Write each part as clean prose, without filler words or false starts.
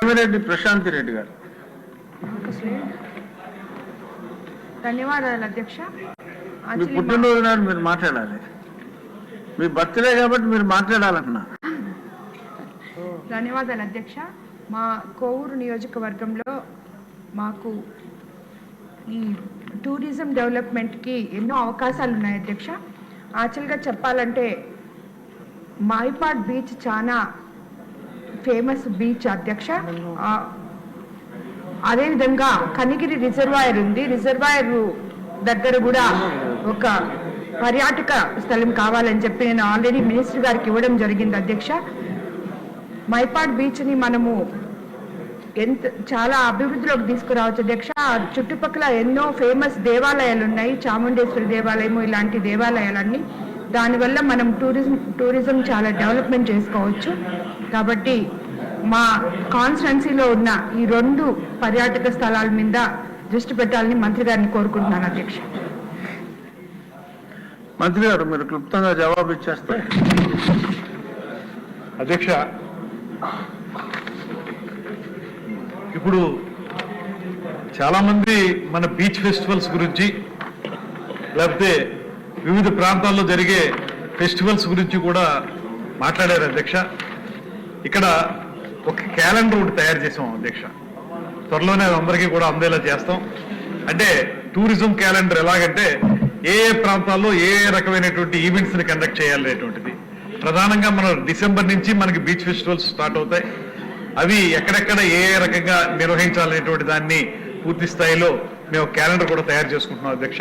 వేమిరెడ్డి ప్రశాంతి రెడ్డి గారు. ధన్యవాదాలు అధ్యక్ష. మీ పుట్టినరోజు నాడు మీరు మాట్లాడాలి, మీ బర్త్డే కాబట్టి మీరు మాట్లాడాలన్నా. ధన్యవాదాలు అధ్యక్ష. మా కోవూరు నియోజకవర్గంలో మాకు ఈ టూరిజం డెవలప్మెంట్కి ఎన్నో అవకాశాలు ఉన్నాయి అధ్యక్ష. యాక్చువల్గా చెప్పాలంటే మైపాడ్ బీచ్ చాలా ఫేమస్ బీచ్ అధ్యక్ష. అదేవిధంగా కనిగిరి రిజర్వాయర్ ఉంది. రిజర్వాయర్ దగ్గర కూడా ఒక పర్యాటక స్థలం కావాలని చెప్పి నేను ఆల్రెడీ మినిస్టర్ గారికి ఇవ్వడం జరిగింది అధ్యక్ష. మైపాడ్ బీచ్ని మనము చాలా అభివృద్ధిలోకి తీసుకురావచ్చు అధ్యక్ష. చుట్టుపక్కల ఎన్నో ఫేమస్ దేవాలయాలు ఉన్నాయి, చాముండేశ్వరి దేవాలయము, ఇలాంటి దేవాలయాలన్నీ. దానివల్ల మనం టూరిజం చాలా డెవలప్మెంట్ చేసుకోవచ్చు. కాబట్టి మా కాన్స్టిట్యున్సీలో ఉన్న ఈ 2 పర్యాటక స్థలాల మీద దృష్టి పెట్టాలని మంత్రి గారిని కోరుకుంటున్నాను అధ్యక్ష. మంత్రి గారు మీరు క్లుప్తంగా జవాబు ఇచ్చేస్తే. అధ్యక్ష, ఇప్పుడు చాలామంది మన బీచ్ ఫెస్టివల్స్ గురించి లేకపోతే వివిధ ప్రాంతాల్లో జరిగే ఫెస్టివల్స్ గురించి కూడా మాట్లాడారు అధ్యక్ష. ఇక్కడ ఒక క్యాలెండర్ ఒకటి తయారు చేసాం అధ్యక్ష. త్వరలోనే అందరికీ కూడా అందేలా చేస్తాం. అంటే టూరిజం క్యాలెండర్ ఎలాగంటే ఏ ప్రాంతాల్లో ఏ రకమైనటువంటి ఈవెంట్స్ని కండక్ట్ చేయాలనేటువంటిది. ప్రధానంగా మన డిసెంబర్ నుంచి మనకి బీచ్ ఫెస్టివల్స్ స్టార్ట్ అవుతాయి. అవి ఎక్కడెక్కడ ఏ రకంగా నిర్వహించాలనేటువంటి దాన్ని పూర్తి స్థాయిలో మేము క్యాలెండర్ కూడా తయారు చేసుకుంటున్నాం అధ్యక్ష.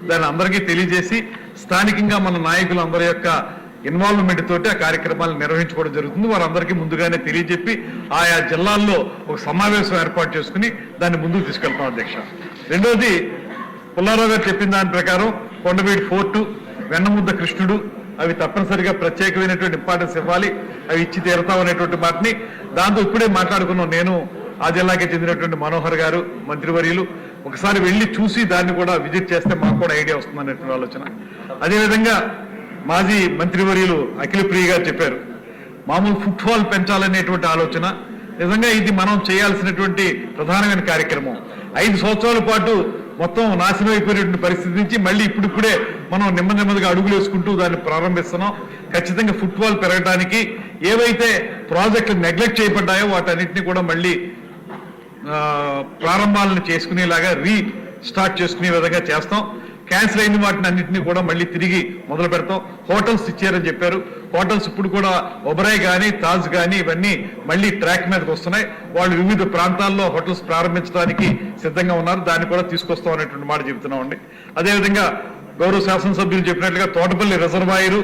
దాన్ని అందరికీ తెలియజేసి స్థానికంగా మన నాయకులందరి యొక్క ఇన్వాల్వ్మెంట్ తోటి ఆ కార్యక్రమాలను నిర్వహించుకోవడం జరుగుతుంది. వారందరికీ ముందుగానే తెలియజెప్పి ఆయా జిల్లాల్లో ఒక సమావేశం ఏర్పాటు చేసుకుని దాన్ని ముందుకు తీసుకెళ్తాం అధ్యక్ష. రెండోది, పుల్లారావు గారు చెప్పిన దాని ప్రకారం కొండవీడి ఫోర్టు, వెన్నముద్ద కృష్ణుడు అవి తప్పనిసరిగా ప్రత్యేకమైనటువంటి ఇంపార్టెన్స్ ఇవ్వాలి, అవి ఇచ్చి తీరుతాం అనేటువంటి మాటని దాంతో ఇప్పుడే మాట్లాడుకున్నాం. నేను ఆ జిల్లాకి చెందినటువంటి మనోహర్ గారు మంత్రివర్యులు ఒకసారి వెళ్ళి చూసి దాన్ని కూడా విజిట్ చేస్తే మాకు కూడా ఐడియా వస్తుంది అనేటువంటి ఆలోచన. అదేవిధంగా మాజీ మంత్రివర్యులు అఖిల ప్రియ గారు చెప్పారు, మామూలు ఫుట్ఫాల్ పెంచాలనేటువంటి ఆలోచన. నిజంగా ఇది మనం చేయాల్సినటువంటి ప్రధానమైన కార్యక్రమం. 5 సంవత్సరాల పాటు మొత్తం నాశనం అయిపోయినటువంటి పరిస్థితి నుంచి మళ్ళీ ఇప్పుడిప్పుడే మనం నెమ్మదిగా అడుగులు వేసుకుంటూ దాన్ని ప్రారంభిస్తున్నాం. ఖచ్చితంగా ఫుట్బాల్ పెరగడానికి ఏవైతే ప్రాజెక్టులు నెగ్లెక్ట్ చేయబడ్డాయో వాటన్నిటిని కూడా మళ్ళీ ప్రారంభాలను చేసుకునేలాగా రీస్టార్ట్ చేసుకునే విధంగా చేస్తాం. క్యాన్సిల్ అయిన వాటిని అన్నింటినీ కూడా మళ్ళీ తిరిగి మొదలు పెడతాం. హోటల్స్ ఇచ్చారని చెప్పారు. హోటల్స్ ఇప్పుడు కూడా ఒబరాయ్ కానీ తాజ్ కానీ ఇవన్నీ మళ్ళీ ట్రాక్ మీదకి వస్తున్నాయి. వాళ్ళు వివిధ ప్రాంతాల్లో హోటల్స్ ప్రారంభించడానికి సిద్ధంగా ఉన్నారు. దాన్ని కూడా తీసుకొస్తాం అనేటువంటి మాట చెబుతున్నామండి. అదేవిధంగా గౌరవ శాసనసభ్యులు చెప్పినట్లుగా తోటపల్లి రిజర్వాయరు,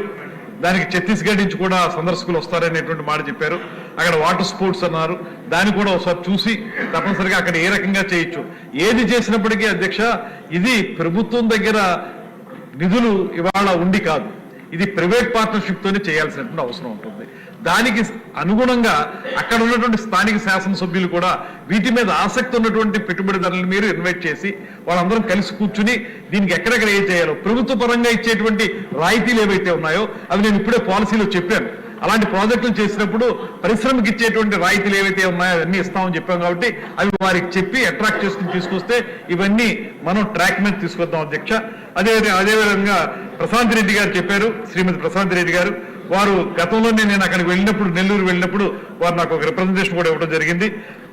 దానికి ఛత్తీస్గఢ్ నుంచి కూడా సందర్శకులు వస్తారనేటువంటి మాట చెప్పారు. అక్కడ వాటర్ స్పోర్ట్స్ అన్నారు. దాన్ని కూడా ఒకసారి చూసి తప్పనిసరిగా అక్కడ ఏ రకంగా చేయొచ్చు. ఏది చేసినప్పటికీ అధ్యక్ష, ఇది ప్రభుత్వం దగ్గర నిధులు ఇవాళ ఉండి కాదు, ఇది ప్రైవేట్ పార్ట్నర్షిప్ తోనే చేయాల్సినటువంటి అవసరం ఉంటుంది. దానికి అనుగుణంగా అక్కడ ఉన్నటువంటి స్థానిక శాసనసభ్యులు కూడా వీటి మీద ఆసక్తి ఉన్నటువంటి పెట్టుబడిదారులను మీరు ఇన్వైట్ చేసి వాళ్ళందరం కలిసి కూర్చుని దీనికి ఎక్కడెక్కడ ఏం చేయాలో, ప్రభుత్వ పరంగా ఇచ్చేటువంటి రాయితీలు ఏవైతే ఉన్నాయో అవి నేను ఇప్పుడే పాలసీలో చెప్పాను. అలాంటి ప్రాజెక్టులు చేసినప్పుడు పరిశ్రమకి ఇచ్చేటువంటి రాయితీలు ఏవైతే ఉన్నాయో అవన్నీ ఇస్తామని చెప్పాం. కాబట్టి అవి వారికి చెప్పి అట్రాక్ట్ చేసుకుని తీసుకొస్తే ఇవన్నీ మనం ట్రాక్ మీద తీసుకొద్దాం అధ్యక్ష. అదేవిధంగా ప్రశాంత్ రెడ్డి గారు చెప్పారు, శ్రీమతి ప్రశాంత్ రెడ్డి గారు, వారు గతంలోనే నేను అక్కడికి వెళ్ళినప్పుడు, నెల్లూరు వెళ్ళినప్పుడు వారు నాకు ఒక రిప్రజెంటేషన్ కూడా ఇవ్వడం జరిగింది.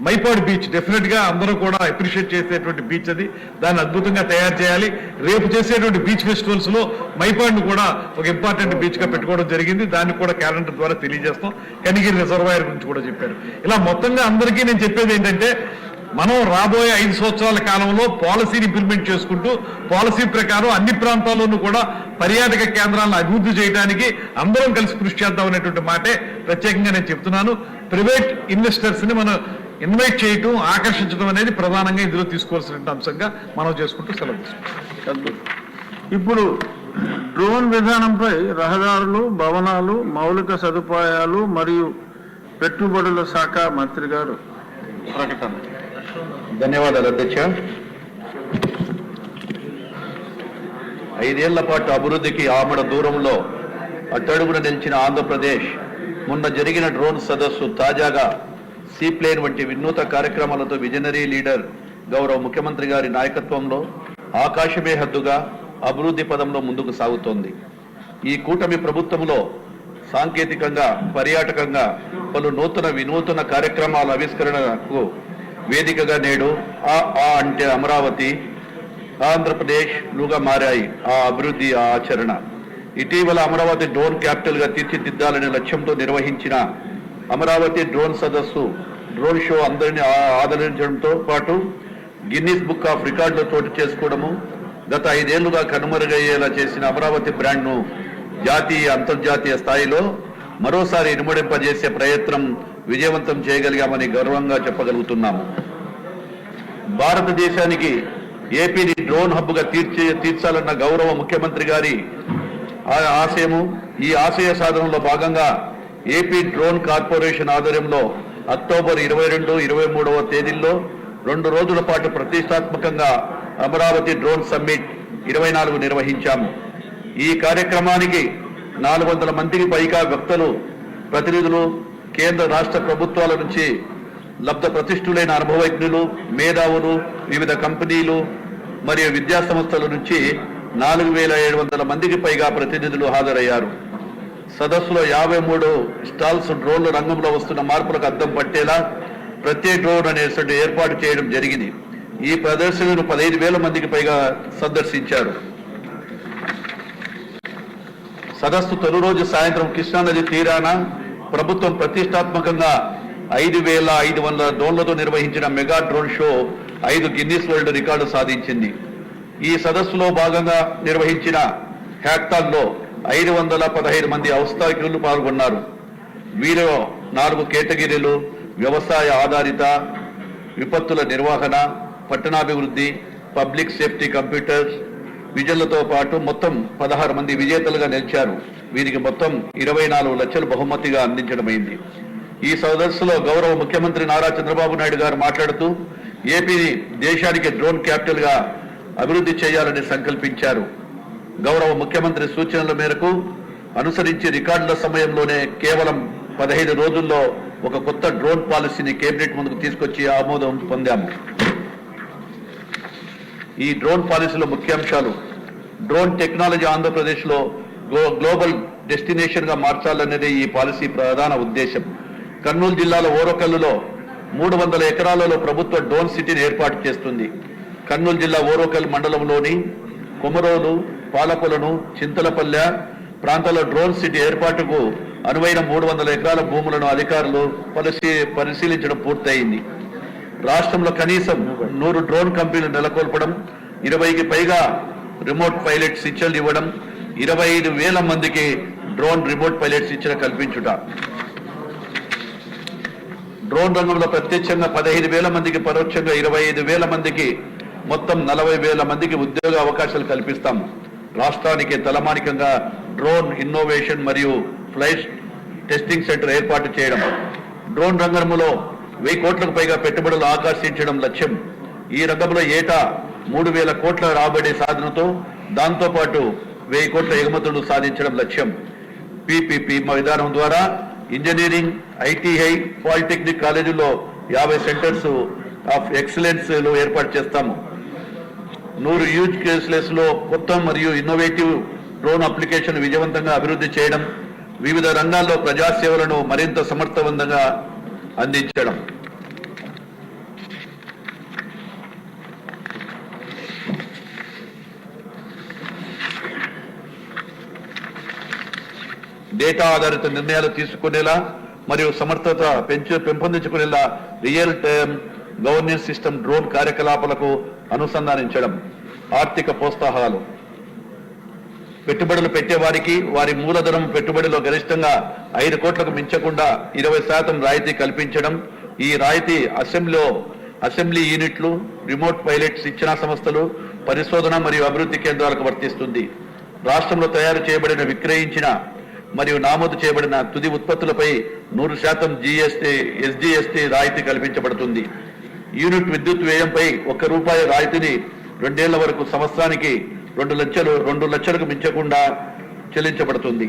మైపాడ్ బీచ్ డెఫినెట్ గా అందరూ కూడా అప్రిషియేట్ చేసేటువంటి బీచ్ అది. దాన్ని అద్భుతంగా తయారు చేయాలి. రేపు చేసేటువంటి బీచ్ ఫెస్టివల్స్ లో మైపాడ్ ను కూడా ఒక ఇంపార్టెంట్ బీచ్ గా పెట్టుకోవడం జరిగింది. దాన్ని కూడా క్యాలెండర్ ద్వారా తెలియజేస్తాం. కనిగిరి రిజర్వాయర్ గురించి కూడా చెప్పారు. ఇలా మొత్తంగా అందరికీ నేను చెప్పేది ఏంటంటే, మనం రాబోయే 5 సంవత్సరాల కాలంలో పాలసీని ఇంప్లిమెంట్ చేసుకుంటూ పాలసీ ప్రకారం అన్ని ప్రాంతాల్లోనూ కూడా పర్యాటక కేంద్రాలను అభివృద్ధి చేయడానికి అందరం కలిసి కృషి చేద్దాం అనేటువంటి మాటే ప్రత్యేకంగా నేను చెప్తున్నాను. ప్రైవేట్ ఇన్వెస్టర్స్ ని మనం ఇన్వైట్ చేయటం, ఆకర్షించడం అనేది ప్రధానంగా ఇందులో తీసుకోవాల్సిన అంశంగా మనం చేసుకుంటూ సెలవు తీసుకుంటాం. ఇప్పుడు డ్రోన్ విధానంపై రహదారులు, భవనాలు, మౌలిక సదుపాయాలు మరియు పెట్టుబడుల శాఖ మంత్రి గారు ప్రకటన. ధన్యవాదాలు అధ్యక్ష. 5 ఏళ్ల పాటు అభివృద్ధికి ఆమడ దూరంలో అట్టడుగున నిలిచిన ఆంధ్రప్రదేశ్ మొన్న జరిగిన డ్రోన్ సదస్సు తాజాగా సీప్లేన్ వంటి వినూత్న కార్యక్రమాలతో విజనరీ లీడర్ గౌరవ ముఖ్యమంత్రి గారి నాయకత్వంలో ఆకాశమే హద్దుగా అభివృద్ధి పదంలో ముందుకు సాగుతోంది. ఈ కూటమి ప్రభుత్వంలో సాంకేతికంగా, పర్యాటకంగా పలు వినూత్న కార్యక్రమాల ఆవిష్కరణకు వేదికగా నేడు అంటే అమరావతి, ఆంధ్రప్రదేశ్లుగా మారాయి ఆ అభివృద్ధి, ఆ ఆచరణ. ఇటీవల అమరావతి డ్రోన్ క్యాపిటల్ గా తీర్చిదిద్దాలనే లక్ష్యంతో నిర్వహించిన అమరావతి డ్రోన్ సదస్సు, డ్రోన్ షో అందరినీ ఆదరించడంతో పాటు గిన్నీస్ బుక్ ఆఫ్ రికార్డులో చోటు చేసుకోవడము, గత 5 ఏళ్లుగా కనుమరుగయ్యేలా చేసిన అమరావతి బ్రాండ్ను జాతీయ, అంతర్జాతీయ స్థాయిలో మరోసారి ఇనుమడింపజేసే ప్రయత్నం విజయవంతం చేయగలిగామని గర్వంగా చెప్పగలుగుతున్నాము. భారతదేశానికి ఏపీని డ్రోన్ హబ్గా తీర్చాలన్న గౌరవ ముఖ్యమంత్రి గారి ఆశయము, ఈ ఆశయ సాధనలో భాగంగా ఏపీ డ్రోన్ కార్పొరేషన్ ఆధ్వర్యంలో అక్టోబర్ 22, 23వ తేదీల్లో 2 రోజుల పాటు ప్రతిష్టాత్మకంగా అమరావతి డ్రోన్ సమ్మిట్ 24 నిర్వహించాము. ఈ కార్యక్రమానికి 400 మందికి పైగా వ్యక్తులు, ప్రతినిధులు, కేంద్ర రాష్ట్ర ప్రభుత్వాల నుంచి లబ్ధ ప్రతిష్ఠులైన అనుభవజ్ఞులు, మేధావులు, వివిధ కంపెనీలు మరియు విద్యా సంస్థల నుంచి 4700 మందికి పైగా ప్రతినిధులు హాజరయ్యారు. సదస్సులో 53 స్టాల్స్ డ్రోన్ల రంగంలో వస్తున్న మార్పులకు అద్దం పట్టేలా ప్రత్యేక డ్రోన్ అనే ఏర్పాటు చేయడం జరిగింది. ఈ ప్రదర్శనను 15,000 మందికి పైగా సందర్శించారు. సదస్సు తొలి రోజు సాయంత్రం కృష్ణానది తీరాన ప్రభుత్వం ప్రతిష్టాత్మకంగా 5,500 డ్రోన్లతో నిర్వహించిన mega drone show 5 Guinness world record సాధించింది. ఈ సదస్సులో భాగంగా నిర్వహించిన హ్యాక్థాన్లో 515 మంది ఔత్సాహికులు పాల్గొన్నారు. వీరిలో 4 కేటగిరీలు: వ్యవసాయ ఆధారిత, విపత్తుల నిర్వహణ, పట్టణాభివృద్ధి, పబ్లిక్ సేఫ్టీ, కంప్యూటర్స్, విజన్లతో పాటు మొత్తం 16 మంది విజేతలుగా నిలిచారు. వీరికి మొత్తం 24 లక్షలు బహుమతిగా అందించడమైంది. ఈ సదస్సులో గౌరవ ముఖ్యమంత్రి నారా చంద్రబాబు నాయుడు గారు మాట్లాడుతూ ఏపీని దేశానికి డ్రోన్ క్యాపిటల్ గా అభివృద్ధి చేయాలని సంకల్పించారు. గౌరవ ముఖ్యమంత్రి సూచనల మేరకు అనుసరించి రికార్డుల సమయంలోనే కేవలం 15 రోజుల్లో ఒక కొత్త డ్రోన్ పాలసీని కేబినెట్ ముందుకు తీసుకొచ్చి ఆమోదం పొందాము. ఈ డ్రోన్ పాలసీలో ముఖ్యాంశాలు: డ్రోన్ టెక్నాలజీ ఆంధ్రప్రదేశ్లో గ్లోబల్ డెస్టినేషన్ గా మార్చాలనేది ఈ పాలసీ ప్రధాన ఉద్దేశం. కర్నూలు జిల్లాలో ఓరకల్లులో 300 ఎకరాలలో ప్రభుత్వ డ్రోన్ సిటీని ఏర్పాటు చేస్తుంది. కర్నూలు జిల్లా ఓరకల్ మండలంలోని కొమరోలు, పాలకొలను, చింతలపల్లె ప్రాంతాల్లో డ్రోన్ సిటీ ఏర్పాటుకు అనువైన 300 ఎకరాల భూములను అధికారులు పరిశీలించడం పూర్తయింది. రాష్ట్రంలో కనీసం 100 డ్రోన్ కంపెనీలు నెలకొల్పడం, 20కి పైగా రిమోట్ పైలట్ శిక్షణలు ఇవ్వడం, 25,000 మందికి డ్రోన్ రిమోట్ పైలట్ శిక్షణ కల్పించుట, డ్రోన్ రంగంలో ప్రత్యక్షంగా 15,000 మందికి, పరోక్షంగా 25,000 మందికి, మొత్తం 40,000 మందికి ఉద్యోగ అవకాశాలు కల్పిస్తాము. రాష్ట్రానికి తలమానికంగా డ్రోన్ ఇన్నోవేషన్ మరియు ఫ్లైట్ టెస్టింగ్ సెంటర్ ఏర్పాటు చేయడం, డ్రోన్ రంగంలో 1000 కోట్లకు పైగా పెట్టుబడులు ఆకర్షించడం లక్ష్యం. ఈ రంగంలో ఏటా 3,000 కోట్ల రాబడి సాధనతో దాంతోపాటు 1000 కోట్ల ఎగుమతులు సాధించడం లక్ష్యం. పిపిపి విధానం ద్వారా ఇంజనీరింగ్, ఐటీఐ, పాలిటెక్నిక్ కాలేజీల్లో 50 సెంటర్స్ ఆఫ్ ఎక్సలెన్స్ ఏర్పాటు చేస్తాము. 100 యూజ్ కేసెస్ లో కొత్త మరియు ఇన్నోవేటివ్ డ్రోన్ అప్లికేషన్ విజయవంతంగా అభివృద్ధి చేయడం, వివిధ రంగాల్లో ప్రజాసేవలను మరింత సమర్థవంతంగా అందించడం. డేటా ఆధారిత నిర్ణయాలు తీసుకునేలా మరియు సమర్థత పెంపొందించుకునేలా real time governance system drone కార్యకలాపాలకు అనుసంధానించడం. ఆర్థిక ప్రోత్సాహాలు: పెట్టుబడులు పెట్టేవారికి వారి మూలధనం పెట్టుబడిలో గరిష్టంగా 5 కోట్లకు మించకుండా 20% రాయితీ కల్పించడం. ఈ రాయితీ అసెంబ్లీ యూనిట్లు, రిమోట్ పైలట్ శిక్షణా సంస్థలు, పరిశోధన మరియు అభివృద్ధి కేంద్రాలకు వర్తిస్తుంది. రాష్ట్రంలో తయారు చేయబడిన, విక్రయించిన మరియు నామోదు చేయబడిన తుది ఉత్పత్తులపై 100% ఎస్జీఎస్టీ రాయితీ కల్పించబడుతుంది. యూనిట్ విద్యుత్ వ్యయంపై ₹1 రాయితీని 2 ఏళ్ల వరకు సంవత్సరానికి 2 లక్షలకు మించకుండా చెల్లించబడుతుంది.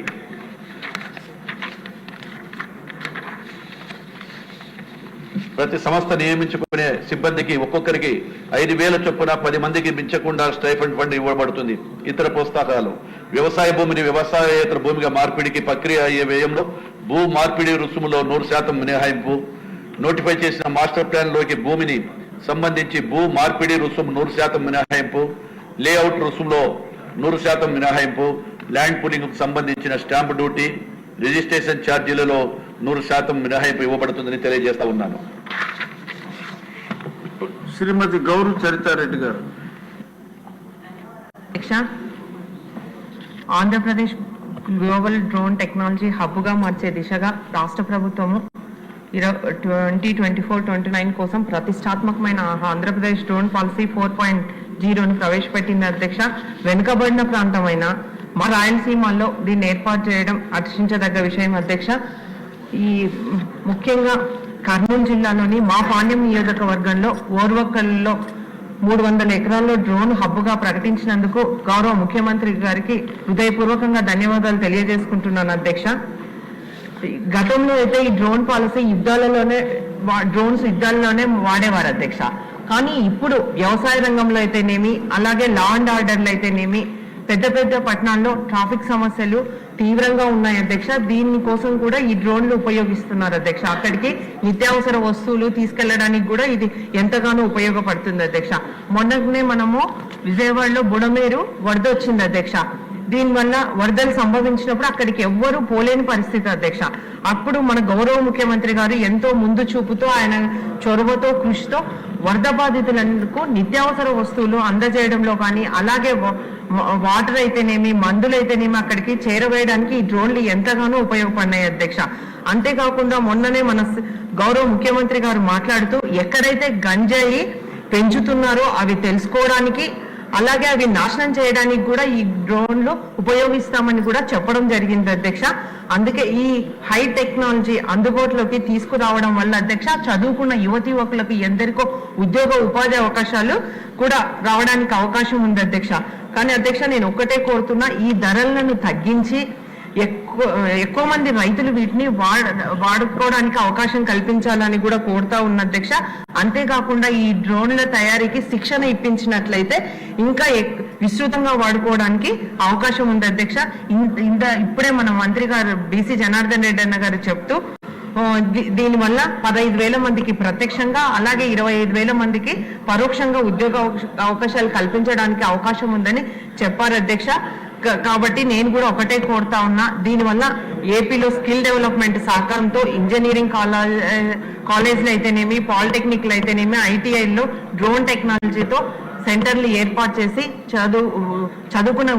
ప్రతి సంస్థ నియమించుకునే సిబ్బందికి ఒక్కొక్కరికి 5,000 చొప్పున 10 మందికి మించకుండా స్టైఫండ్ ఫండ్ ఇవ్వబడుతుంది. ఇతర ప్రోత్సాహకాలు: వ్యవసాయ భూమిని వ్యవసాయేతర భూమిగా మార్పిడికి ప్రక్రియ అయ్యే వ్యయంలో భూ మార్పిడి రుసుములో 100% మినహాయింపు. నోటిఫై చేసిన మాస్టర్ ప్లాన్ లోకి భూమిని సంబంధించి భూ మార్పిడి రుసుము 100% మినహాయింపు. లేఅవుట్ రుసుములో 100% మినహాయింపు. ల్యాండ్ పూలింగ్ కు సంబంధించిన స్టాంప్ డ్యూటీ, రిజిస్ట్రేషన్ ఛార్జీలలో 100% మినహాయింపు ఇవ్వబడుతుందని తెలియజేస్తా ఉన్నాను. శ్రీమతి గౌరవ్ చరితారెడ్డి గారు. అధ్యక్ష, ఆంధ్రప్రదేశ్ గ్లోబల్ డ్రోన్ టెక్నాలజీ హబ్గా మార్చే దిశగా రాష్ట్ర ప్రభుత్వము 2024-29 కోసం ప్రతిష్టాత్మకమైన ఆంధ్రప్రదేశ్ డ్రోన్ పాలసీ 4.0ను ప్రవేశపెట్టింది. అధ్యక్ష, వెనుకబడిన ప్రాంతమైన మా రాయలసీమలో దీన్ని ఏర్పాటు చేయడం హర్షించదగ్గ విషయం. అధ్యక్ష, ఈ ముఖ్యంగా కర్నూలు జిల్లాలోని మా పాణ్యం నియోజకవర్గంలో ఓర్వకల్లో 300 ఎకరాల్లో డ్రోన్ హబ్గా ప్రకటించినందుకు గౌరవ ముఖ్యమంత్రి గారికి హృదయపూర్వకంగా ధన్యవాదాలు తెలియజేసుకుంటున్నాను. అధ్యక్ష, గతంలో అయితే ఈ డ్రోన్ పాలసీ డ్రోన్స్ యుద్ధాల్లోనే వాడేవారు. అధ్యక్ష, కానీ ఇప్పుడు వ్యవసాయ రంగంలో అయితేనేమి, అలాగే లా అండ్ ఆర్డర్లు అయితేనేమి, పెద్ద పెద్ద పట్టణాల్లో ట్రాఫిక్ సమస్యలు తీవ్రంగా ఉన్నాయి. అధ్యక్ష, దీనికోసం కూడా ఈ డ్రోన్లు ఉపయోగిస్తున్నారు. అధ్యక్ష, అక్కడికి నిత్యావసర వస్తువులు తీసుకెళ్లడానికి కూడా ఇది ఎంతగానో ఉపయోగపడుతుంది. అధ్యక్ష, మొన్ననే మనము విజయవాడలో బుడమేరు వరద వచ్చింది. అధ్యక్ష, దీనివల్ల వరదలు సంభవించినప్పుడు అక్కడికి ఎవ్వరూ పోలేని పరిస్థితి. అధ్యక్ష, అప్పుడు మన గౌరవ ముఖ్యమంత్రి గారు ఎంతో ముందు చూపుతో, ఆయన చొరవతో, కృషితో వరద బాధితులకు నిత్యావసర వస్తువులు అందజేయడంలో కానీ, అలాగే వాటర్ అయితేనేమి, మందులు అయితేనేమి అక్కడికి చేరవేయడానికి ఈ డ్రోన్లు ఎంతగానో ఉపయోగపడినాయి. అధ్యక్ష, అంతేకాకుండా మొన్ననే మన గౌరవ ముఖ్యమంత్రి గారు మాట్లాడుతూ ఎక్కడైతే గంజాయి పెంచుతున్నారో అవి తెలుసుకోవడానికి, అలాగే అవి నాశనం చేయడానికి కూడా ఈ డ్రోన్లు ఉపయోగిస్తామని కూడా చెప్పడం జరిగింది. అధ్యక్ష, అందుకే ఈ హై టెక్నాలజీ అందుబాటులోకి తీసుకురావడం వల్ల అధ్యక్ష, చదువుకున్న యువతి యువకులకు ఎందరికో ఉపాధి అవకాశాలు కూడా రావడానికి అవకాశం ఉంది. అధ్యక్ష, కానీ అధ్యక్ష, నేను ఒక్కటే కోరుతున్నా, ఈ ధరలను తగ్గించి ఎక్కువ మంది రైతులు వీటిని వాడుకోవడానికి అవకాశం కల్పించాలని కూడా కోరుతా ఉన్న. అధ్యక్ష, అంతేకాకుండా ఈ డ్రోన్ల తయారీకి శిక్షణ ఇప్పించినట్లయితే ఇంకా విస్తృతంగా వాడుకోవడానికి అవకాశం ఉంది. అధ్యక్ష, ఇప్పుడే మన మంత్రి గారు బీసీ జనార్దన్ రెడ్డి అన్న గారు చెప్తూ దీనివల్ల 15,000 మందికి ప్రత్యక్షంగా, అలాగే 25,000 మందికి పరోక్షంగా ఉద్యోగ అవకాశాలు కల్పించడానికి అవకాశం ఉందని చెప్పారు. అధ్యక్ష, కాబట్టి నేను కూడా ఒకటే కోరుతా ఉన్నా, దీనివల్ల ఏపీలో స్కిల్ డెవలప్మెంట్ సహకారంతో ఇంజనీరింగ్ కాలేజీలు అయితేనేమి, పాలిటెక్నిక్లు అయితేనేమి, ఐటీఐల్లో డ్రోన్ టెక్నాలజీతో సెంటర్లు ఏర్పాటు చేసి చదువుకున్న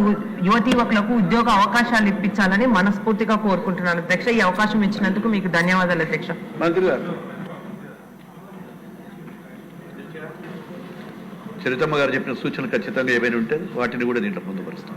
యువతి యువకులకు ఉద్యోగ అవకాశాలు ఇప్పించాలని మనస్ఫూర్తిగా కోరుకుంటున్నాను. అధ్యక్ష, ఈ అవకాశం ఇచ్చినందుకు మీకు ధన్యవాదాలు. అధ్యక్ష, మంత్రి గారు. చరితమ్మ గారు చెప్పిన సూచనలు ఖచ్చితంగా ఏమైనా ఉంటే వాటిని కూడా దీంట్లో పొందుపరుస్తాం.